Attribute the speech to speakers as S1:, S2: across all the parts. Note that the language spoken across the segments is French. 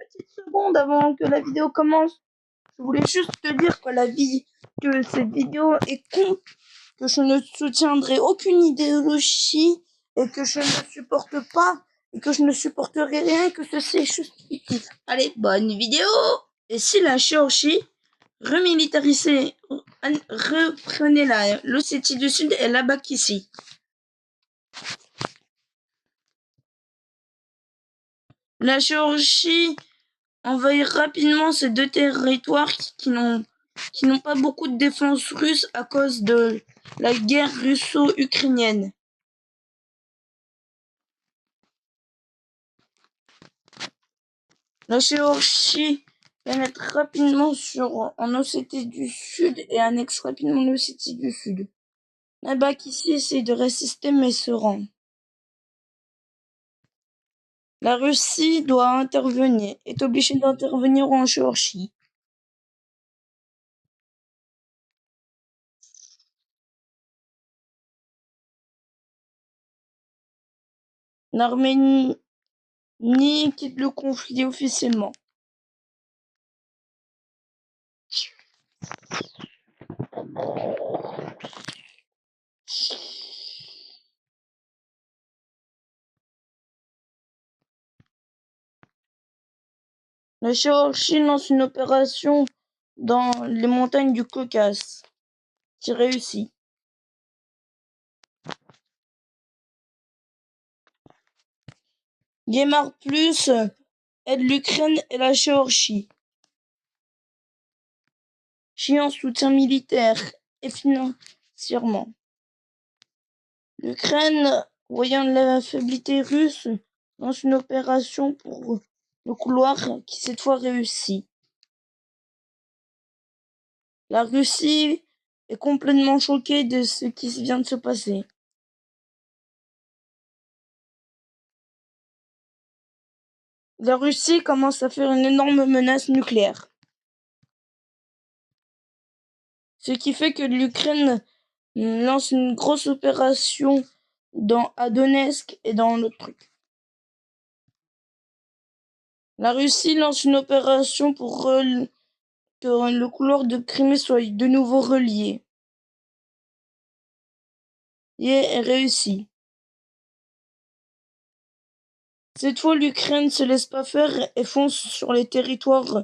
S1: petite seconde avant que la vidéo commence. Je voulais juste te dire que cette vidéo est con, que je ne soutiendrai aucune idéologie et que je ne supporte pas et que je ne supporterai rien et que ceci est juste fictif. Allez, bonne vidéo. Et si la Géorgie remilitarisée reprenait l'Ossétie du Sud et la Bakissi. La Géorgie envahit rapidement ces deux territoires qui n'ont pas beaucoup de défense russe à cause de la guerre russo-ukrainienne. La Géorgie pénètre rapidement en Ossétie du Sud et annexe rapidement l'Ossétie du Sud. La Bakissi essaie de résister mais se rend. La Russie est obligée d'intervenir en Géorgie. L'Arménie quitte le conflit officiellement. La Géorgie lance une opération dans les montagnes du Caucase, qui réussit. Guémar Plus aide l'Ukraine et la Géorgie. En soutien militaire et financièrement. L'Ukraine, voyant la faiblité russe, lance une opération pour le couloir qui cette fois réussit. La Russie est complètement choquée de ce qui vient de se passer. La Russie commence à faire une énorme menace nucléaire. Ce qui fait que l'Ukraine lance une grosse opération à Donetsk et dans l'autre truc. La Russie lance une opération pour que le couloir de Crimée soit de nouveau relié. Et réussi. Cette fois, l'Ukraine se laisse pas faire et fonce sur les territoires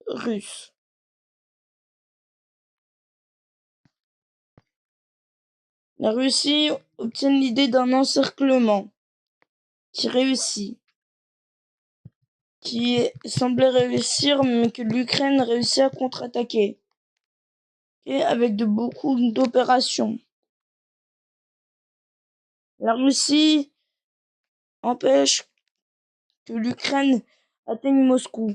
S1: russes. La Russie obtient l'idée d'un encerclement qui réussit. Qui semblait réussir, mais que l'Ukraine réussit à contre-attaquer. Et avec beaucoup d'opérations. La Russie empêche que l'Ukraine atteigne Moscou.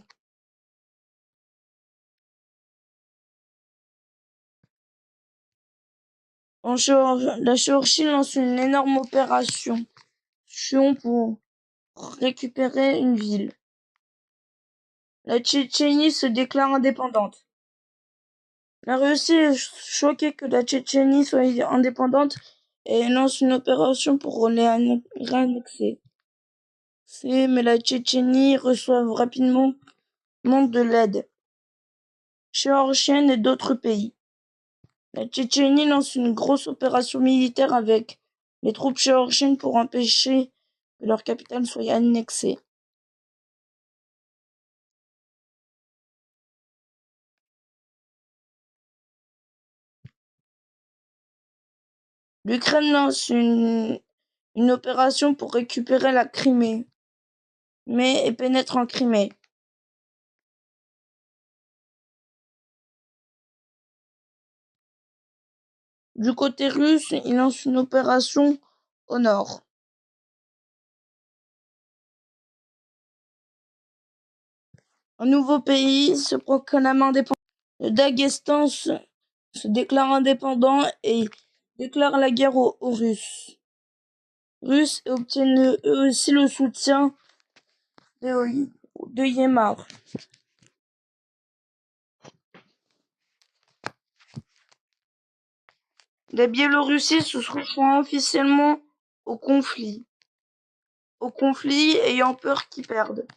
S1: La Géorgie lance une énorme opération pour récupérer une ville. La Tchétchénie se déclare indépendante. La Russie est choquée que la Tchétchénie soit indépendante et lance une opération pour les réannexer. Mais la Tchétchénie reçoit rapidement de l'aide géorgienne et d'autres pays. La Tchétchénie lance une grosse opération militaire avec les troupes géorgiennes pour empêcher que leur capitale soit annexée. L'Ukraine lance une opération pour récupérer la Crimée, mais pénètre en Crimée. Du côté russe, il lance une opération au nord. Un nouveau pays se proclame indépendant. Le Daghestan se déclare indépendant et déclare la guerre aux Russes. Et obtiennent eux aussi le soutien de Guémar. La Biélorussie se rejoint officiellement au conflit ayant peur qu'ils perdent.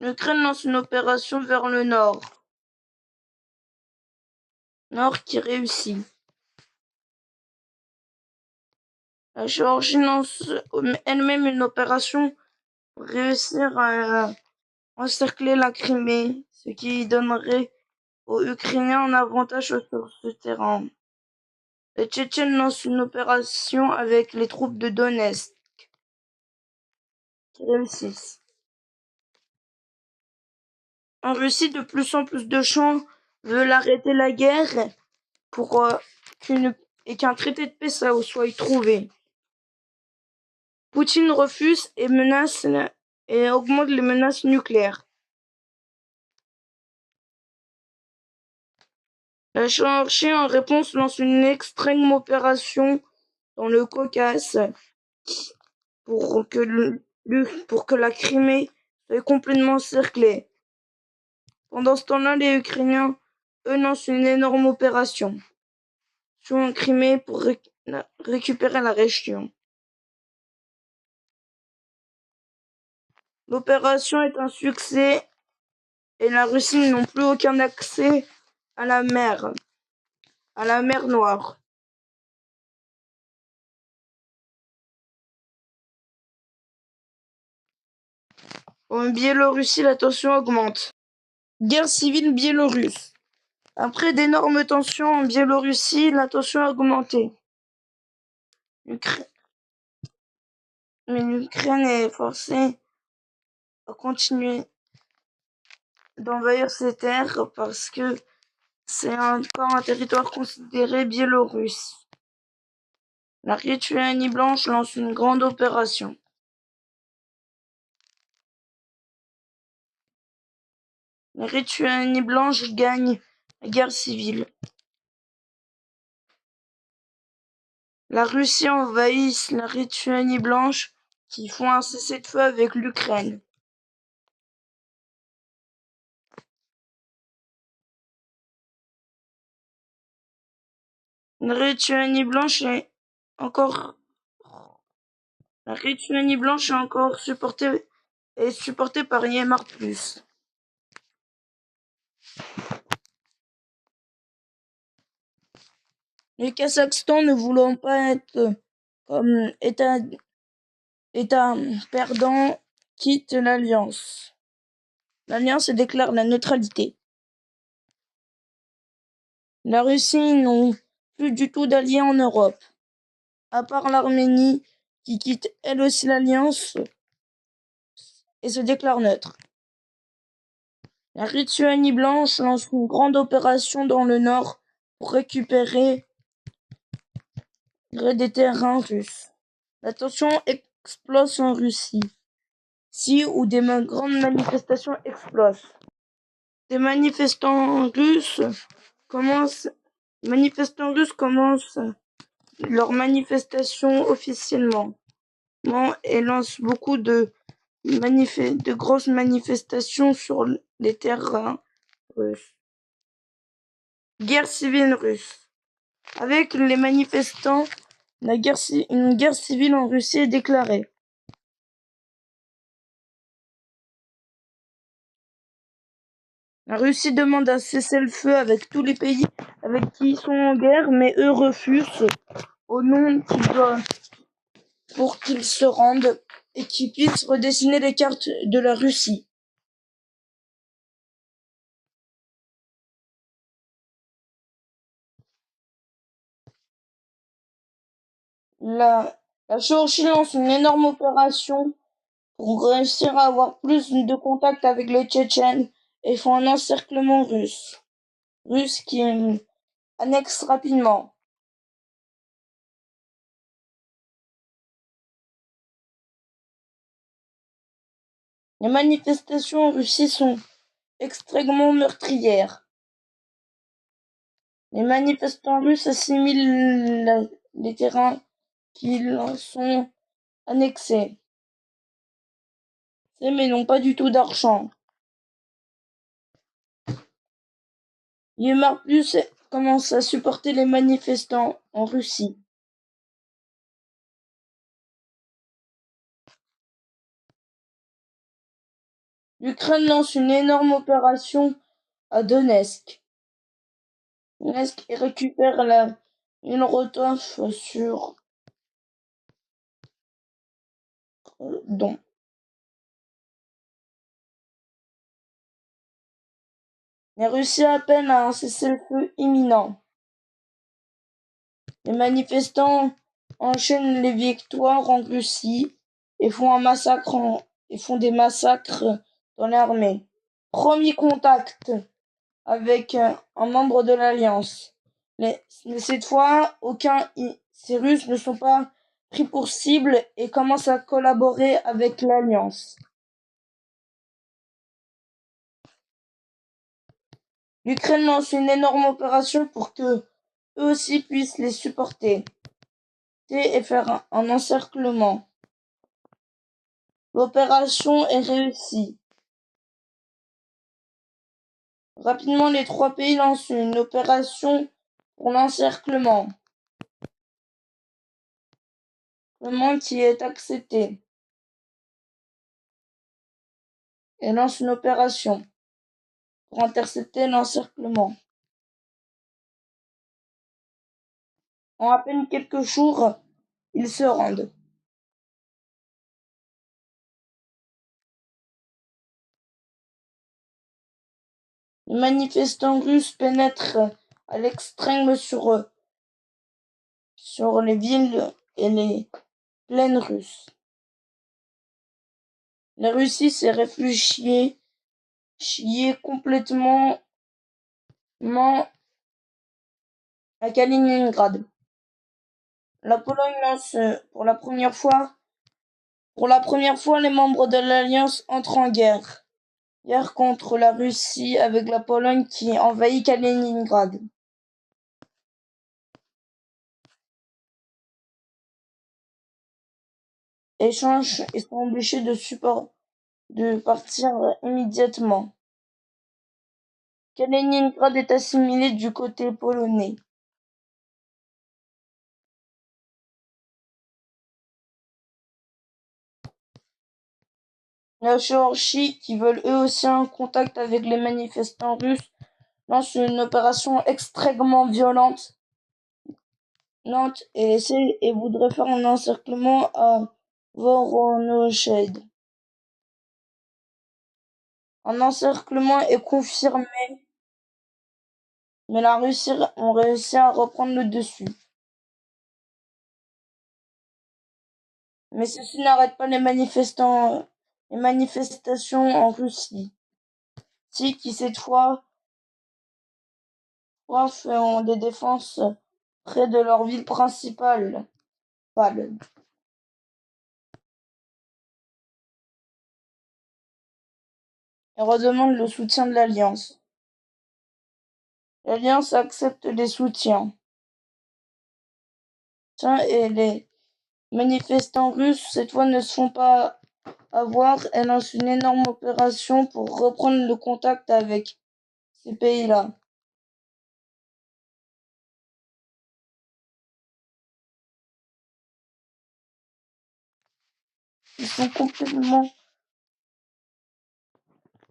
S1: L'Ukraine lance une opération vers le nord qui réussit. La Géorgie lance elle-même une opération pour réussir à encercler la Crimée, ce qui donnerait aux Ukrainiens un avantage sur ce terrain. Les Tchétchènes lancent une opération avec les troupes de Donetsk, qui réussissent. En Russie, de plus en plus de gens veulent arrêter la guerre pour qu'un traité de paix soit trouvé. Poutine refuse et menace et augmente les menaces nucléaires. La Géorgie, en réponse, lance une extrême opération dans le Caucase pour que la Crimée soit complètement encerclée. Pendant ce temps-là, les Ukrainiens, eux, lancent une énorme opération en Crimée pour récupérer la région. L'opération est un succès et la Russie n'a plus aucun accès à la mer Noire. En Biélorussie, la tension augmente. Guerre civile biélorusse. Après d'énormes tensions en Biélorussie, la tension a augmenté. Mais l'Ukraine est forcée à continuer d'envahir ces terres parce que c'est encore un territoire considéré biélorusse. La Lituanie blanche lance une grande opération. La Lituanie blanche gagne la guerre civile. La Russie envahit la Lituanie blanche qui font un cessez-le-feu avec l'Ukraine. La Lituanie blanche est encore supportée par Yemar Plus. Le Kazakhstan, ne voulant pas être comme État perdant, quitte l'Alliance. L'Alliance déclare la neutralité. La Russie n'ont plus du tout d'alliés en Europe, à part l'Arménie qui quitte elle aussi l'Alliance et se déclare neutre. La Lituanie blanche lance une grande opération dans le nord pour récupérer des terrains russes. La tension explose en Russie, où des grandes manifestations explosent. Des manifestants russes commencent leur manifestation officiellement et lancent beaucoup de grosses manifestations sur les terrains russes. Guerre civile russe. Avec les manifestants, une guerre civile en Russie est déclarée. La Russie demande un cessez-le-feu avec tous les pays avec qui ils sont en guerre, mais eux refusent au nom pour qu'ils se rendent et qu'ils puissent redessiner les cartes de la Russie. La Géorgie lance une énorme opération pour réussir à avoir plus de contact avec les Tchétchènes et font un encerclement russe qui annexe rapidement. Les manifestations en Russie sont extrêmement meurtrières. Les manifestants russes assimilent les terrains qui leur sont annexés, mais n'ont pas du tout d'argent. Yemar Plus commence à supporter les manifestants en Russie. L'Ukraine lance une énorme opération à Donetsk. Et récupère une retoffe sur Don. Les Russes appellent à un cessez-le-feu imminent. Les manifestants enchaînent les victoires en Russie et font des massacres dans l'armée. Premier contact avec un membre de l'Alliance. Mais cette fois, ces Russes ne sont pas pris pour cible et commencent à collaborer avec l'Alliance. L'Ukraine lance une énorme opération pour que eux aussi puissent les supporter et faire un encerclement. L'opération est réussie. Rapidement, les trois pays lancent une opération pour l'encerclement. Qui est accepté. Et lance une opération pour intercepter l'encerclement. En à peine quelques jours, ils se rendent. Les manifestants russes pénètrent à l'extrême sur les villes et les plaines russes. La Russie s'est réfugiée complètement à Kaliningrad. La Pologne lance pour la première fois, les membres de l'Alliance entrent en guerre contre la Russie avec la Pologne qui envahit Kaliningrad. Échange et sont obligés de partir immédiatement. Kaliningrad est assimilé du côté polonais. La Géorgie, qui veulent eux aussi un contact avec les manifestants russes, lance une opération extrêmement violente et voudrait faire un encerclement à Voronezh. Un encerclement est confirmé, mais la Russie ont réussi à reprendre le dessus. Mais ceci n'arrête pas les manifestations en Russie, qui cette fois font des défenses près de leur ville principale. Et redemande le soutien de l'Alliance. L'Alliance accepte les soutiens. Et les manifestants russes, cette fois, ne se font pas avoir. Elle lance une énorme opération pour reprendre le contact avec ces pays-là. Ils sont complètement...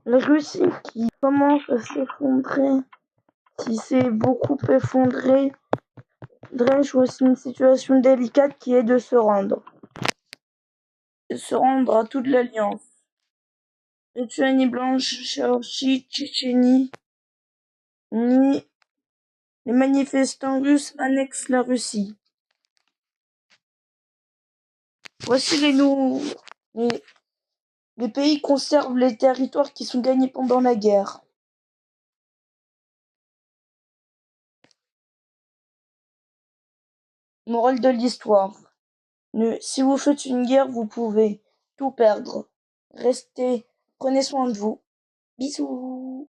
S1: La Russie qui commence à s'effondrer, qui s'est beaucoup effondrée, choisit une situation délicate qui est de se rendre. À toute l'Alliance. Lituanie blanche, Géorgie, Tchétchénie, les manifestants russes annexent la Russie. Voici les pays conservent les territoires qui sont gagnés pendant la guerre. Morale de l'histoire. Si vous faites une guerre, vous pouvez tout perdre. Prenez soin de vous. Bisous.